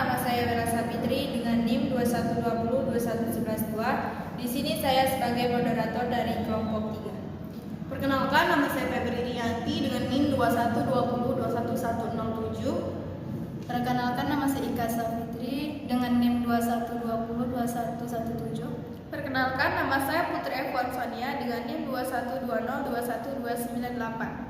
nama saya Bella Sapitri dengan NIM 212021112. Di sini saya sebagai moderator dari kelompok 3. Perkenalkan, nama saya Febri Rianti dengan NIM 212021107. Perkenalkan, nama saya Ika Sapitri dengan NIM 212021117. Perkenalkan, nama saya Putri F. Sonia dengan NIM 212021298.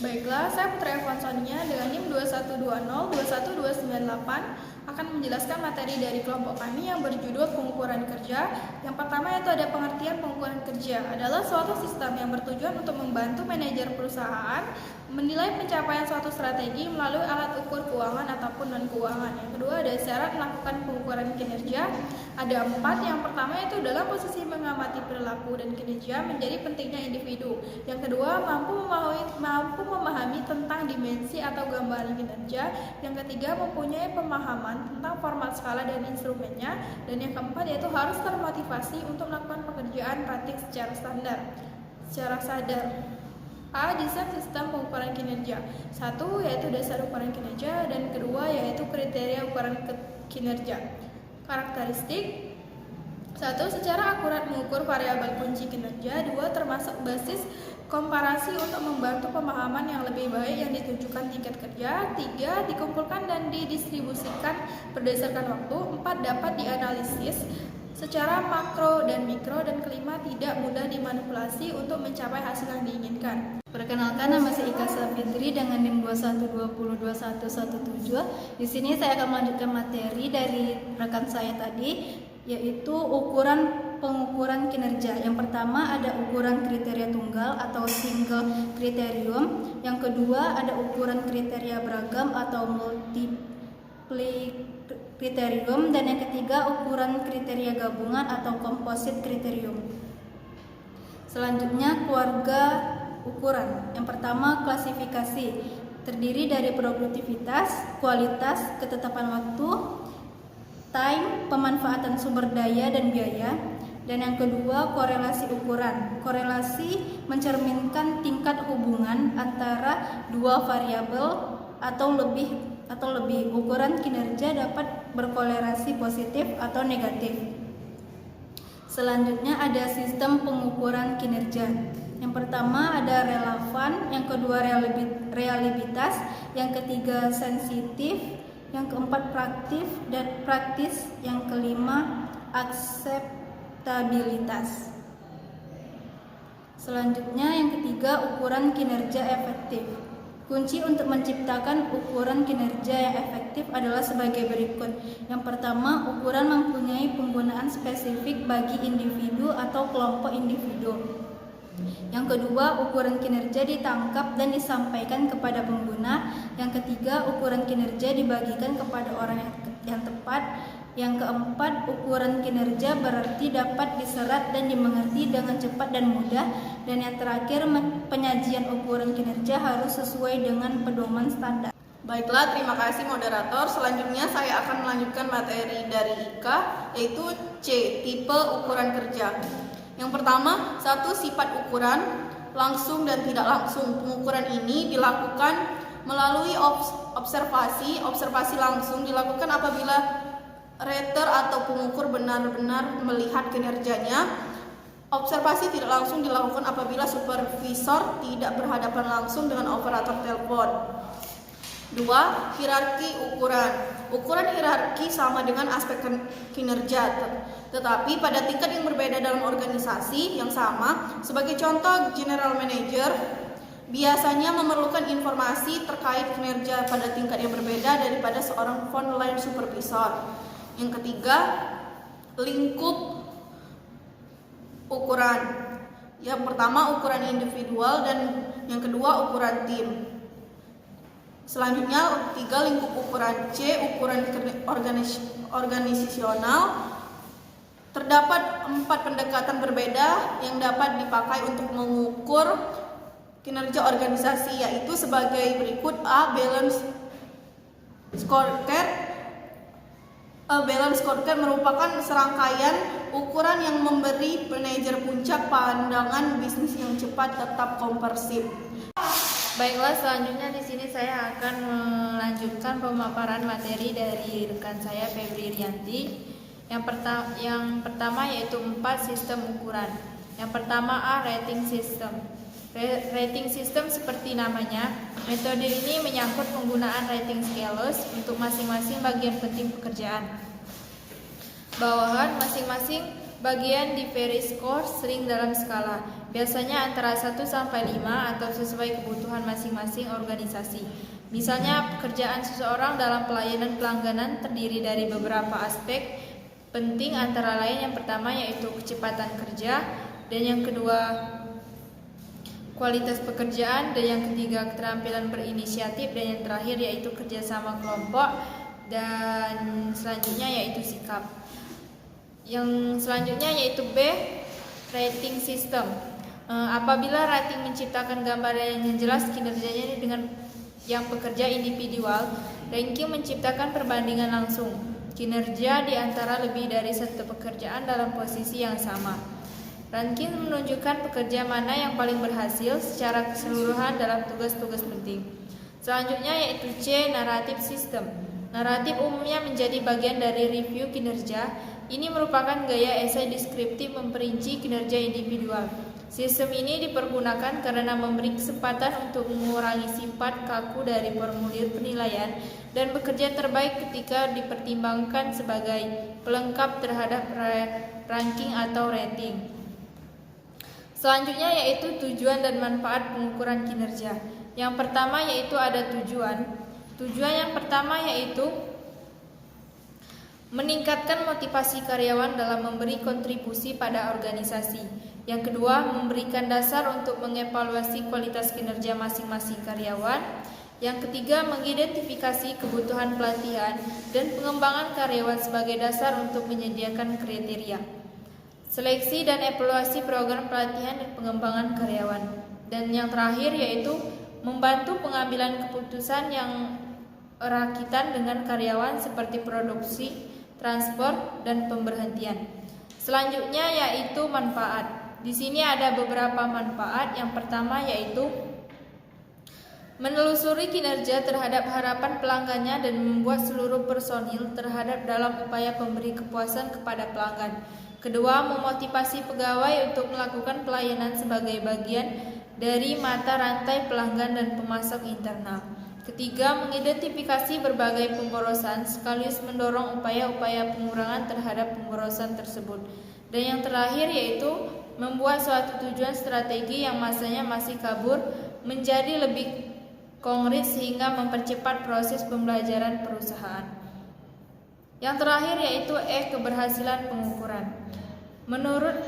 Baiklah, saya Putri F. Sonia dengan NIM 212021298 akan menjelaskan materi dari kelompok kami yang berjudul pengukuran kerja. Yang pertama yaitu ada pengertian pengukuran kerja adalah suatu sistem yang bertujuan untuk membantu manajer perusahaan menilai pencapaian suatu strategi melalui alat ukur keuangan ataupun non-keuangan. Yang kedua ada syarat melakukan pengukuran kinerja. Ada 4. Yang pertama yaitu dalam posisi mengamati perilaku dan kinerja menjadi pentingnya individu. Yang kedua mampu memahami tentang dimensi atau gambaran kinerja. Yang ketiga mempunyai pemahaman tentang format skala dan instrumennya. Dan yang keempat yaitu harus termotivasi untuk melakukan pekerjaan praktik secara sadar. A. Desain sistem pengukuran kinerja. 1. Yaitu dasar ukuran kinerja, dan kedua yaitu kriteria ukuran kinerja. Karakteristik. 1. Secara akurat mengukur variabel kunci kinerja. 2. Termasuk basis komparasi untuk membantu pemahaman yang lebih baik yang ditujukan tingkat kerja. 3. Dikumpulkan dan didistribusikan berdasarkan waktu. 4. Dapat dianalisis secara makro dan mikro, dan kelima tidak mudah dimanipulasi untuk mencapai hasil yang diinginkan. Perkenalkan, nama saya Ika Sapitri dengan NIM 212021117. Di sini saya akan melanjutkan materi dari rekan saya tadi, yaitu pengukuran kinerja. Yang pertama ada ukuran kriteria tunggal atau single kriterium. Yang kedua ada ukuran kriteria beragam atau multiple kriterium, dan yang ketiga ukuran kriteria gabungan atau komposit kriterium. Selanjutnya keluarga ukuran. Yang pertama klasifikasi, terdiri dari produktivitas, kualitas, ketetapan waktu, time, pemanfaatan sumber daya dan biaya. Dan yang kedua korelasi ukuran. Korelasi mencerminkan tingkat hubungan antara dua variabel atau lebih. Ukuran kinerja dapat berkorelasi positif atau negatif. Selanjutnya ada sistem pengukuran kinerja. Yang pertama ada relevan, yang kedua realitas, yang ketiga sensitif, yang keempat praktis, yang kelima akseptabilitas. Selanjutnya yang ketiga ukuran kinerja efektif. Kunci untuk menciptakan ukuran kinerja yang efektif adalah sebagai berikut. Yang pertama, ukuran mempunyai penggunaan spesifik bagi individu atau kelompok individu. Yang kedua, ukuran kinerja ditangkap dan disampaikan kepada pengguna. Yang ketiga, ukuran kinerja dibagikan kepada orang yang tepat. Yang keempat, ukuran kinerja berarti dapat diserap dan dimengerti dengan cepat dan mudah. Dan yang terakhir, penyajian ukuran kinerja harus sesuai dengan pedoman standar. Baiklah, terima kasih moderator. Selanjutnya saya akan melanjutkan materi dari Ika, yaitu C, tipe ukuran kerja. Yang pertama, 1. Sifat ukuran, langsung dan tidak langsung. Pengukuran ini dilakukan melalui observasi. Observasi langsung dilakukan apabila rater atau pengukur benar-benar melihat kinerjanya. Observasi tidak langsung dilakukan apabila supervisor tidak berhadapan langsung dengan operator telepon. 2. Hierarki ukuran. Ukuran hierarki sama dengan aspek kinerja, tetapi pada tingkat yang berbeda dalam organisasi yang sama. Sebagai contoh, general manager biasanya memerlukan informasi terkait kinerja pada tingkat yang berbeda daripada seorang frontline supervisor. Yang ketiga, lingkup ukuran. Yang pertama ukuran individual, dan yang kedua ukuran tim. Selanjutnya 3. Lingkup ukuran C, ukuran organisasional. Terdapat 4 pendekatan berbeda yang dapat dipakai untuk mengukur kinerja organisasi, yaitu sebagai berikut. A. Balance scorecard. Balance scorecard merupakan serangkaian ukuran yang memberi manajer puncak pandangan bisnis yang cepat tetap komprehensif. Baiklah, selanjutnya di sini saya akan melanjutkan pemaparan materi dari rekan saya Febri Rianti. Yang pertama yaitu 4 sistem ukuran. Yang pertama A, rating system. Rating system seperti namanya, metode ini menyangkut penggunaan rating scales untuk masing-masing bagian penting pekerjaan. Bawahan masing-masing bagian diberi skor sering dalam skala, biasanya antara 1 sampai 5 atau sesuai kebutuhan masing-masing organisasi. Misalnya, pekerjaan seseorang dalam pelayanan pelangganan terdiri dari beberapa aspek penting, antara lain yang pertama yaitu kecepatan kerja, dan yang kedua kualitas pekerjaan, dan yang ketiga keterampilan berinisiatif, dan yang terakhir yaitu kerjasama kelompok, dan selanjutnya yaitu sikap. Yang selanjutnya yaitu B, rating system. Apabila rating menciptakan gambaran yang jelas kinerjanya dengan yang pekerja individual, ranking menciptakan perbandingan langsung kinerja di antara lebih dari satu pekerjaan dalam posisi yang sama. Ranking menunjukkan pekerja mana yang paling berhasil secara keseluruhan dalam tugas-tugas penting. Selanjutnya yaitu C, narrative system. Naratif umumnya menjadi bagian dari review kinerja. Ini merupakan gaya esai deskriptif memperinci kinerja individual. Sistem ini dipergunakan karena memberi kesempatan untuk mengurangi sifat kaku dari formulir penilaian dan bekerja terbaik ketika dipertimbangkan sebagai pelengkap terhadap ranking atau rating. Selanjutnya yaitu tujuan dan manfaat pengukuran kinerja. Yang pertama yaitu ada tujuan. Tujuan yang pertama yaitu meningkatkan motivasi karyawan dalam memberi kontribusi pada organisasi. Yang kedua, memberikan dasar untuk mengevaluasi kualitas kinerja masing-masing karyawan. Yang ketiga, mengidentifikasi kebutuhan pelatihan dan pengembangan karyawan sebagai dasar untuk menyediakan kriteria seleksi dan evaluasi program pelatihan dan pengembangan karyawan. Dan yang terakhir yaitu membantu pengambilan keputusan yang rakitan dengan karyawan seperti produksi, transport, dan pemberhentian. Selanjutnya yaitu manfaat. Di sini ada beberapa manfaat. Yang pertama yaitu menelusuri kinerja terhadap harapan pelanggannya dan membuat seluruh personil terhadap dalam upaya pemberi kepuasan kepada pelanggan. Kedua, memotivasi pegawai untuk melakukan pelayanan sebagai bagian dari mata rantai pelanggan dan pemasok internal. Ketiga, mengidentifikasi berbagai pemborosan sekaligus mendorong upaya-upaya pengurangan terhadap pemborosan tersebut. Dan yang terakhir yaitu membuat suatu tujuan strategi yang masanya masih kabur menjadi lebih konkret sehingga mempercepat proses pembelajaran perusahaan. Yang terakhir yaitu keberhasilan pengukuran. Menurut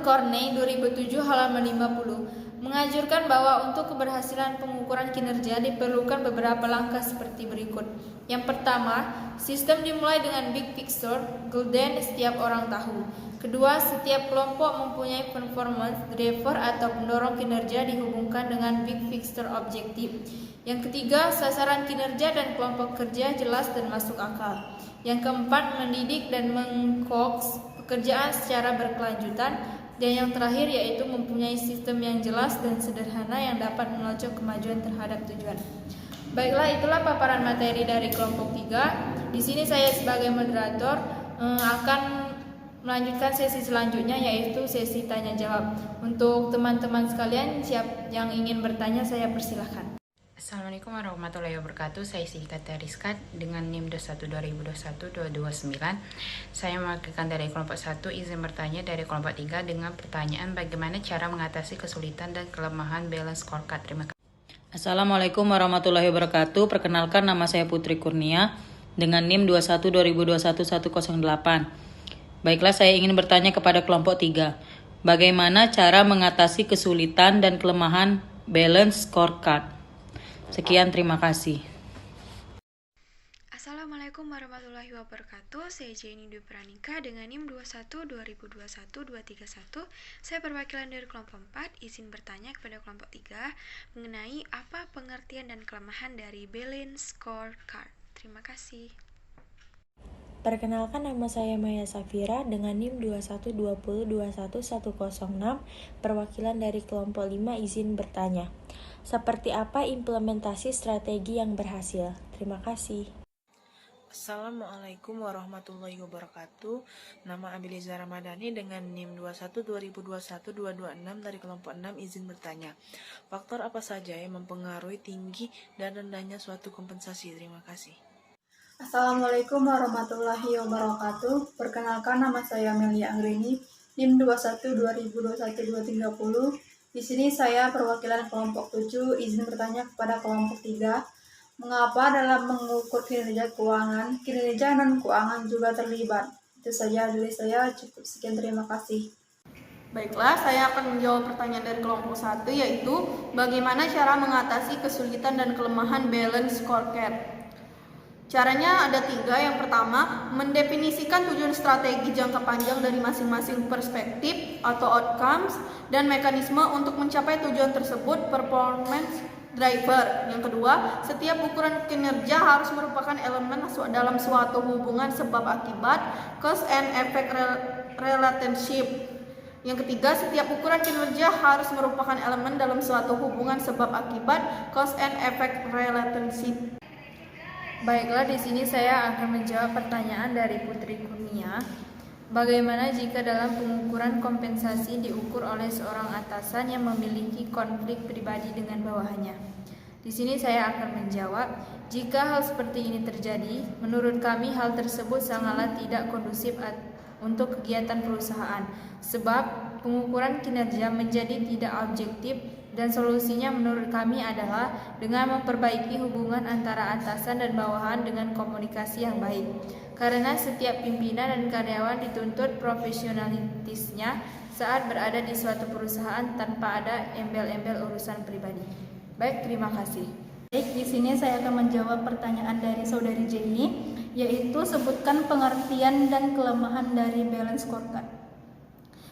Corney 2007 halaman 50 menganjurkan bahwa untuk keberhasilan pengukuran kinerja diperlukan beberapa langkah seperti berikut. Yang pertama, sistem dimulai dengan big picture, golden setiap orang tahu. Kedua, setiap kelompok mempunyai performance driver atau pendorong kinerja dihubungkan dengan big picture objektif. Yang ketiga, sasaran kinerja dan kelompok kerja jelas dan masuk akal. Yang keempat, mendidik dan mengcoach pekerjaan secara berkelanjutan. Dan yang terakhir yaitu mempunyai sistem yang jelas dan sederhana yang dapat melonjak kemajuan terhadap tujuan. Baiklah, itulah paparan materi dari kelompok 3. Di sini saya sebagai moderator akan melanjutkan sesi selanjutnya yaitu sesi tanya jawab. Untuk teman-teman sekalian siap yang ingin bertanya saya persilahkan. Assalamualaikum warahmatullahi wabarakatuh. Saya Sidika Teriska dengan NIM 21-2021-229. Saya mewakilkan dari kelompok 1, izin bertanya dari kelompok 3 dengan pertanyaan bagaimana cara mengatasi kesulitan dan kelemahan balance scorecard. Terima kasih. Assalamualaikum warahmatullahi wabarakatuh. Perkenalkan, nama saya Putri Kurnia dengan NIM 21-2021-108. Baiklah, saya ingin bertanya kepada kelompok 3. Bagaimana cara mengatasi kesulitan dan kelemahan balance scorecard? Sekian, terima kasih. Assalamualaikum warahmatullahi wabarakatuh. Saya Jenny Dwi Pranika dengan NIM 21-2021-231. Saya perwakilan dari kelompok 4. Izin bertanya kepada kelompok 3 mengenai apa pengertian dan kelemahan dari balance scorecard. Terima kasih. Perkenalkan, nama saya Maya Safira dengan NIM 21-20-21-106, perwakilan dari kelompok 5, izin bertanya. Seperti apa implementasi strategi yang berhasil? Terima kasih. Assalamualaikum warahmatullahi wabarakatuh. Nama Abiliza Ramadhani dengan NIM 212021-226 dari kelompok 6 izin bertanya. Faktor apa saja yang mempengaruhi tinggi dan rendahnya suatu kompensasi? Terima kasih. Assalamualaikum warahmatullahi wabarakatuh. Perkenalkan, nama saya Melia Angrini, NIM 212021-230. Di sini saya perwakilan kelompok 7 izin bertanya kepada kelompok 3. Mengapa dalam mengukur kinerja keuangan, kinerja non-keuangan juga terlibat? Itu saja dari saya, cukup sekian, terima kasih. Baiklah, saya akan menjawab pertanyaan dari kelompok 1, yaitu bagaimana cara mengatasi kesulitan dan kelemahan balance scorecard. Caranya ada 3. Yang pertama, mendefinisikan tujuan strategi jangka panjang dari masing-masing perspektif atau outcomes dan mekanisme untuk mencapai tujuan tersebut, performance driver. Yang kedua, setiap ukuran kinerja harus merupakan elemen dalam suatu hubungan sebab akibat, cause and effect relationship. Yang ketiga, setiap ukuran kinerja harus merupakan elemen dalam suatu hubungan sebab akibat, cause and effect relationship. Baiklah, di sini saya akan menjawab pertanyaan dari Putri Kurnia. Bagaimana jika dalam pengukuran kompensasi diukur oleh seorang atasan yang memiliki konflik pribadi dengan bawahannya? Di sini saya akan menjawab, jika hal seperti ini terjadi, menurut kami hal tersebut sangatlah tidak kondusif untuk kegiatan perusahaan, sebab pengukuran kinerja menjadi tidak objektif dan solusinya menurut kami adalah dengan memperbaiki hubungan antara atasan dan bawahan dengan komunikasi yang baik. Karena setiap pimpinan dan karyawan dituntut profesionalitasnya saat berada di suatu perusahaan tanpa ada embel-embel urusan pribadi. Baik, terima kasih. Baik, di sini saya akan menjawab pertanyaan dari saudari Jenny, yaitu sebutkan pengertian dan kelemahan dari balance scorecard.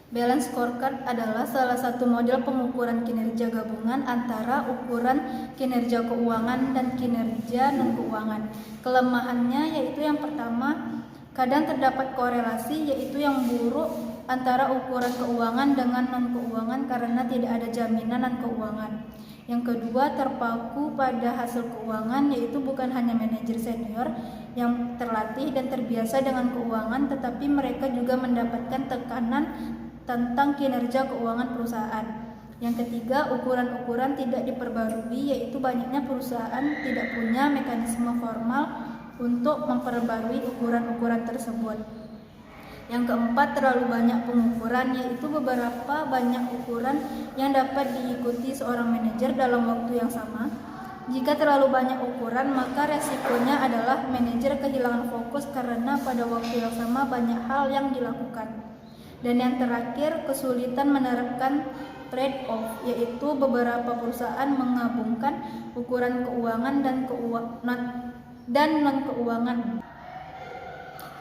Balance scorecard adalah salah satu model pengukuran kinerja gabungan antara ukuran kinerja keuangan dan kinerja non-keuangan. Kelemahannya yaitu yang pertama, kadang terdapat korelasi yaitu yang buruk antara ukuran keuangan dengan non-keuangan karena tidak ada jaminan non-keuangan. Yang kedua, terpaku pada hasil keuangan, yaitu bukan hanya manajer senior yang terlatih dan terbiasa dengan keuangan, tetapi mereka juga mendapatkan tekanan tentang kinerja keuangan perusahaan. Yang ketiga, ukuran-ukuran tidak diperbarui, yaitu banyaknya perusahaan tidak punya mekanisme formal untuk memperbarui ukuran-ukuran tersebut. Yang keempat, terlalu banyak pengukuran, yaitu beberapa banyak ukuran yang dapat diikuti seorang manajer dalam waktu yang sama. Jika terlalu banyak ukuran, maka resikonya adalah manajer kehilangan fokus karena pada waktu yang sama banyak hal yang dilakukan. Dan yang terakhir, kesulitan menerapkan trade-off, yaitu beberapa perusahaan menggabungkan ukuran keuangan dan non-keuangan.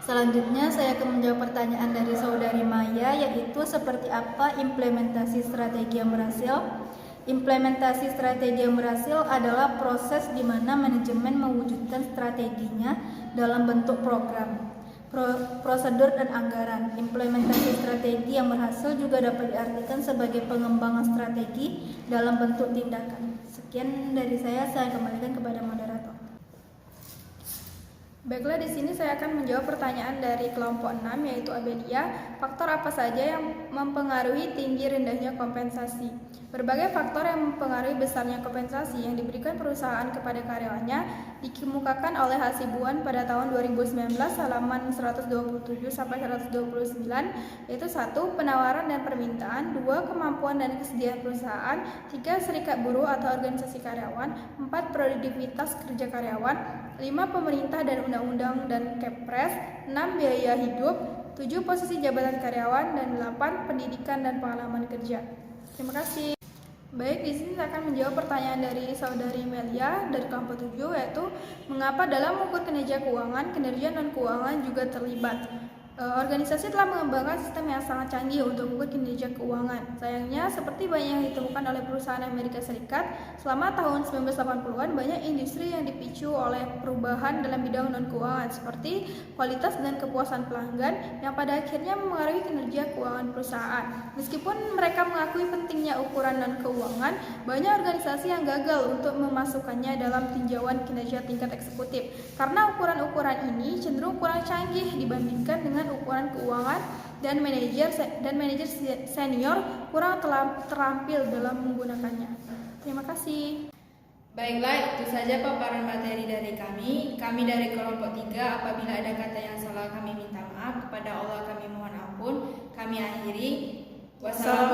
Selanjutnya saya akan menjawab pertanyaan dari saudari Maya, yaitu seperti apa implementasi strategi yang berhasil. Implementasi strategi yang berhasil adalah proses di mana manajemen mewujudkan strateginya dalam bentuk program, prosedur dan anggaran. Implementasi strategi yang berhasil juga dapat diartikan sebagai pengembangan strategi dalam bentuk tindakan. Sekian dari saya kembalikan kepada moderator. Baiklah, di sini saya akan menjawab pertanyaan dari kelompok 6, yaitu Abelia. Faktor apa saja yang mempengaruhi tinggi rendahnya kompensasi? Berbagai faktor yang mempengaruhi besarnya kompensasi yang diberikan perusahaan kepada karyawannya dikemukakan oleh Hasibuan pada tahun 2019 halaman 127 sampai 129, yaitu 1. Penawaran dan permintaan, 2. Kemampuan dan kesediaan perusahaan, 3. Serikat buruh atau organisasi karyawan, 4. Produktivitas kerja karyawan, 5. Pemerintah dan undang-undang dan Kepres, 6. Biaya hidup, 7. Posisi jabatan karyawan, dan 8. Pendidikan dan pengalaman kerja. Terima kasih. Baik, di sini saya akan menjawab pertanyaan dari saudari Melia dari kelompok 7, yaitu mengapa dalam mengukur kinerja keuangan, kinerja non-keuangan juga terlibat. Organisasi telah mengembangkan sistem yang sangat canggih untuk mengukur kinerja keuangan. Sayangnya, seperti banyak yang ditemukan oleh perusahaan Amerika Serikat, selama tahun 1980-an banyak industri yang dipicu oleh perubahan dalam bidang non-keuangan seperti kualitas dan kepuasan pelanggan yang pada akhirnya mempengaruhi kinerja keuangan perusahaan. Meskipun mereka mengakui pentingnya ukuran non-keuangan, banyak organisasi yang gagal untuk memasukkannya dalam tinjauan kinerja tingkat eksekutif karena ukuran-ukuran ini cenderung kurang canggih dibandingkan dengan ukuran keuangan dan manajer senior kurang terampil dalam menggunakannya. Terima kasih. Baiklah, itu saja paparan materi dari kami. Kami dari kelompok 3, apabila ada kata yang salah kami minta maaf. Kepada Allah kami mohon ampun. Kami akhiri. Wassalamualaikum